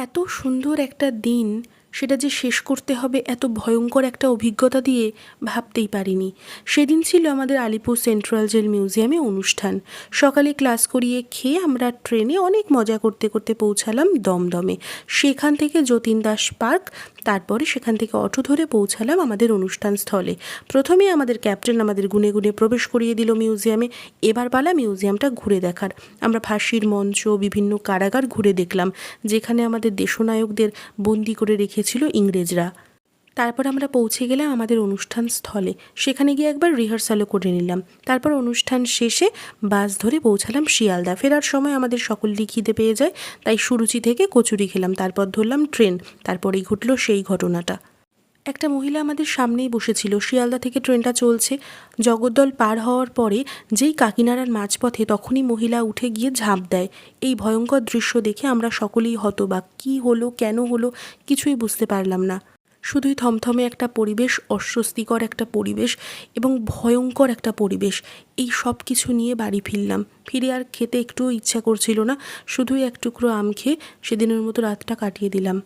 এত সুন্দর একটা দিন, সেটা যে শেষ করতে হবে এত ভয়ঙ্কর একটা অভিজ্ঞতা দিয়ে ভাবতেই পারিনি। সেদিন ছিল আমাদের আলিপুর সেন্ট্রাল জেল মিউজিয়ামে অনুষ্ঠান। সকালে ক্লাস করিয়ে খেয়ে আমরা ট্রেনে অনেক মজা করতে করতে পৌঁছালাম দমদমে। সেখান থেকে যতীন দাস পার্ক, তারপরে সেখান থেকে অটো ধরে পৌঁছালাম আমাদের অনুষ্ঠান স্থলে। প্রথমে আমাদের ক্যাপ্টেন আমাদের গুনে গুনে প্রবেশ করিয়ে দিল মিউজিয়ামে। এবার পালা মিউজিয়ামটা ঘুরে দেখার। আমরা ফাঁসির মঞ্চ, বিভিন্ন কারাগার ঘুরে দেখলাম, যেখানে আমাদের দেশনায়কদের বন্দি করে রেখেছিল ইংরেজরা। তারপর আমরা পৌঁছে গেলাম আমাদের অনুষ্ঠান স্থলে। সেখানে গিয়ে একবার রিহার্সালও করে নিলাম। তারপর অনুষ্ঠান শেষে বাস ধরে পৌঁছালাম শিয়ালদা। ফেরার সময় আমাদের সকলেরই খিদে পেয়ে যায়, তাই সুরুচি থেকে কচুরি খেলাম। তারপর ধরলাম ট্রেন। তারপরেই ঘটলো সেই ঘটনাটা। একটা মহিলা আমাদের সামনেই বসেছিল। শিয়ালদা থেকে ট্রেনটা চলছে। জগদ্দল পার হওয়ার পরে যেই কাকিনাড়ার মাঝপথে, তখনই মহিলা উঠে গিয়ে ঝাঁপ দেয়। এই ভয়ঙ্কর দৃশ্য দেখে আমরা সকলেই হতবাক। কী হলো, কেন হলো, কিছুই বুঝতে পারলাম না। শুধুই থমথমে একটা পরিবেশ, অস্বস্তিকর একটা পরিবেশ এবং ভয়ঙ্কর একটা পরিবেশ। এই সব কিছু নিয়ে বাড়ি ফিরলাম। ফিরে আর খেতে একটুও ইচ্ছা করছিল না। শুধুই এক টুকরো আম খেয়ে সেদিনের মতো রাতটা কাটিয়ে দিলাম।